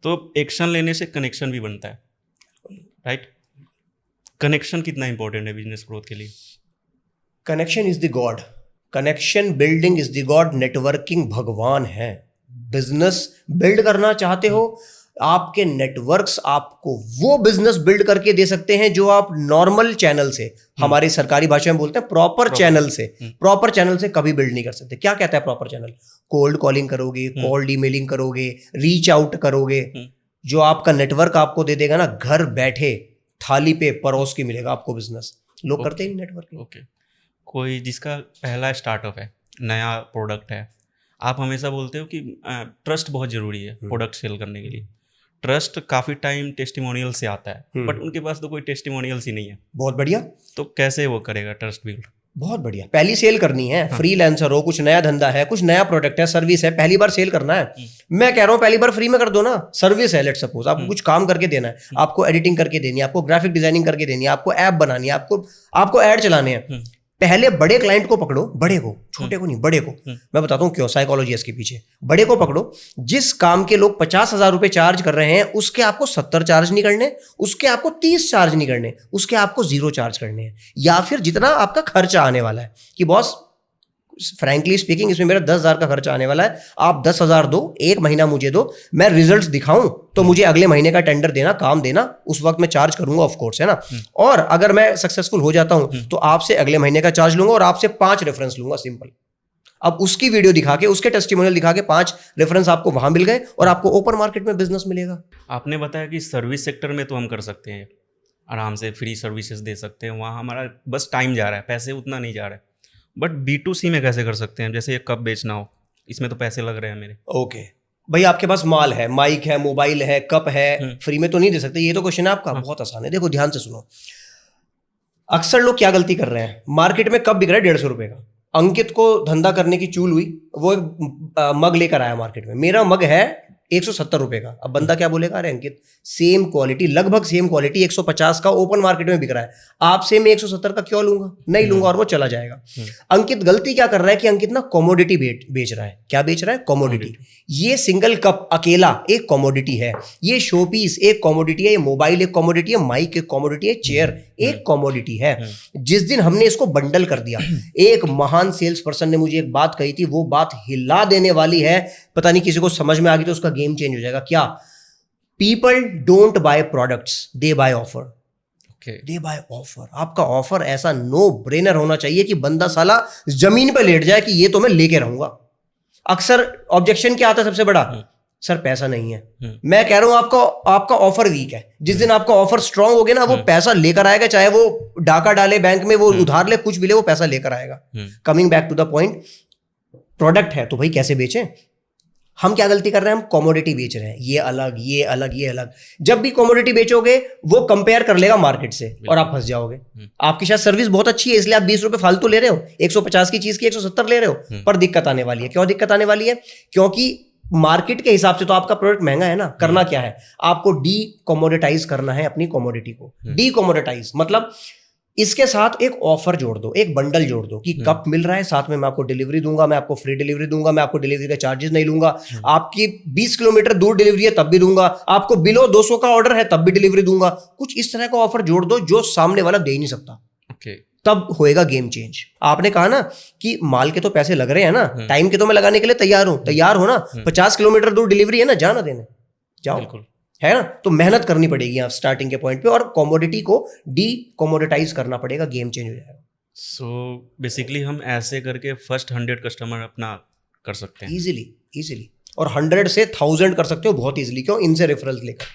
तो एक्शन लेने से कनेक्शन भी बनता है, राइट? कनेक्शन कितना इंपॉर्टेंट है बिजनेस ग्रोथ के लिए? Connection is the God, connection building is the God, networking भगवान है। बिजनेस बिल्ड करना चाहते हो, आपके नेटवर्क्स आपको वो बिजनेस बिल्ड करके दे सकते हैं जो आप नॉर्मल चैनल से, हमारी सरकारी भाषा में बोलते हैं प्रॉपर चैनल से कभी बिल्ड नहीं कर सकते। क्या कहता है प्रॉपर चैनल? कोल्ड कॉलिंग करोगे, कोल्ड ईमेलिंग करोगे, रीच आउट करोगे, जो आपका नेटवर्क आपको दे देगा ना, घर बैठे थाली पे परोस के मिलेगा आपको बिजनेस। लोग करते ही नेटवर्किंग। ओके, कोई जिसका पहला स्टार्टअप है, नया प्रोडक्ट है, आप हमेशा बोलते हो कि ट्रस्ट बहुत ज़रूरी है प्रोडक्ट सेल करने के लिए। ट्रस्ट काफ़ी टाइम टेस्टिमोनियल से आता है, बट उनके पास तो कोई टेस्टिमोनियल्स ही नहीं है। बहुत बढ़िया, तो कैसे वो करेगा ट्रस्ट बिल्ड? बहुत बढ़िया। पहली सेल करनी है, फ्रीलांसर हो, कुछ नया धंधा है, कुछ नया प्रोडक्ट है, सर्विस है, पहली बार सेल करना है। मैं कह रहा हूँ पहली बार फ्री में कर दो ना। सर्विस है, लेट सपोज आपको कुछ काम करके देना है, आपको एडिटिंग करके देनी है, आपको ग्राफिक डिजाइनिंग करके देनी है, आपको ऐप बनानी है, आपको ऐड चलाने हैं। पहले बड़े क्लाइंट को पकड़ो, बड़े को, छोटे को नहीं, बड़े को। मैं बताता हूँ क्यों, साइकोलॉजी है इसके पीछे। बड़े को पकड़ो, जिस काम के लोग 50,000 रुपए चार्ज कर रहे हैं, उसके आपको 70 चार्ज नहीं करने, उसके आपको 30 चार्ज नहीं करने, उसके आपको 0 चार्ज करने हैं। या फिर जितना आपका खर्चा आने वाला है कि बॉस फ्रैंकली स्पीकिंग इसमें मेरा 10,000 का खर्चा आने वाला है, आप 10,000 दो, एक महीना मुझे दो, मैं रिजल्ट्स दिखाऊं तो मुझे अगले महीने का टेंडर देना, काम देना, उस वक्त मैं चार्ज करूंगा ऑफ कोर्स, है ना। और अगर मैं सक्सेसफुल हो जाता हूं तो आपसे अगले महीने का चार्ज लूंगा और आपसे 5 रेफरेंस लूंगा, सिंपल। अब उसकी वीडियो दिखा के, उसके टेस्टिमोनियल दिखा के 5 रेफरेंस आपको वहां मिल गए और आपको ओपन मार्केट में बिजनेस मिलेगा। आपने बताया कि सर्विस सेक्टर में तो हम कर सकते हैं, आराम से फ्री सर्विसेज दे सकते हैं, वहाँ हमारा बस टाइम जा रहा है, पैसे उतना नहीं जा रहा है। बट B2C में कैसे कर सकते हैं? जैसे एक कप बेचना हो, इसमें तो पैसे लग रहे हैं मेरे। ओके भाई, आपके पास माल है, माइक है, मोबाइल है, कप है, फ्री में तो नहीं दे सकते, ये तो क्वेश्चन है आपका। बहुत आसान है, देखो ध्यान से सुनो। अक्सर लोग क्या गलती कर रहे हैं, मार्केट में कप बिक रहा है 150 रुपए का। अंकित को धंधा करने की चूल हुई, वो एक मग लेकर आया मार्केट में, मेरा मग है 170 रुपए का। अब बंदा क्या बोलेगा, अरे अंकित सेम क्वालिटी, लगभग सेम क्वालिटी 150 का ओपन मार्केट में बिक रहा है, आपसे मैं 170 का क्यों लूंगा, नहीं लूंगा, और वो चला जाएगा। अंकित गलती क्या कर रहा है कि अंकित ना कमोडिटी बेच रहा है। क्या बेच रहा है? कमोडिटी। ये सिंगल कप अकेला एक कमोडिटी है, ये शो पीस एक कमोडिटी है, ये मोबाइल एक कमोडिटी है, माइक एक कमोडिटी है, चेयर एक कमोडिटी है। जिस दिन हमने इसको बंडल कर दिया, एक महान सेल्स पर्सन ने मुझे एक बात कही थी, वो बात हिला देने वाली है, पता नहीं किसी को समझ में आ गई तो उसका गेम चेंज हो जाएगा। क्या? People don't buy products, they buy offer. They buy offer. आपका ऑफर ऐसा नो ब्रेनर होना चाहिए कि बंदा साला जमीन पे लेट जाए कि ये तो मैं लेके रहूंगा। अक्सर ऑब्जेक्शन क्या आता है सबसे बड़ा, सर पैसा नहीं है। मैं कह रहा हूं आपका ऑफर वीक है। जिस दिन आपका ऑफर स्ट्रांग हो गया ना, वो पैसा लेकर आएगा, चाहे वो डाका डाले बैंक में, वो उधार ले, कुछ भी ले, वो पैसा लेकर आएगा। Coming back to the point, product है तो भाई कैसे बेचें। हम क्या गलती कर रहे हैं, हम कमोडिटी बेच रहे हैं, ये अलग, ये अलग, ये अलग। जब भी कमोडिटी बेचोगे वो कंपेयर कर लेगा मार्केट से और आप फंस जाओगे। आपकी शायद सर्विस बहुत अच्छी है, इसलिए आप 20 रुपए फालतू ले रहे हो, 150 की चीज की 170 ले रहे हो, पर दिक्कत आने वाली है। क्यों दिक्कत आने वाली है? क्योंकि मार्केट के हिसाब से तो आपका प्रोडक्ट महंगा है ना। करना क्या है, आपको डी कमोडिटाइज करना है अपनी कमोडिटी को। डी कमोडिटाइज मतलब इसके साथ एक ऑफर जोड़ दो, एक बंडल जोड़ दो कि कप मिल रहा है, साथ में मैं आपको डिलीवरी दूंगा, मैं आपको फ्री डिलीवरी दूंगा, मैं आपको डिलीवरी का चार्जेस नहीं लूंगा, आपकी 20 किलोमीटर दूर डिलीवरी है तब भी दूंगा, आपको बिलो 200 का ऑर्डर है तब भी डिलीवरी दूंगा। कुछ इस तरह का ऑफर जोड़ दो जो सामने वाला दे ही नहीं सकता। तब होएगा गेम चेंज। आपने कहा ना कि माल के तो पैसे लग रहे हैं ना, टाइम के तो मैं लगाने के लिए तैयार हूं, तैयार हो ना। 50 किलोमीटर दूर डिलीवरी है ना, जाना देने जाओ, बिल्कुल, है ना। तो मेहनत करनी पड़ेगी आप स्टार्टिंग के पॉइंट पे, और कमोडिटी को डी कमोडिटाइज करना पड़ेगा, गेम चेंज हो जाएगा। सो बेसिकली हम ऐसे करके फर्स्ट 100 कस्टमर अपना कर सकते हैं इजीली। और 100 से 1000 कर सकते हो बहुत इजीली। क्यों? इनसे रेफरल्स लेकर।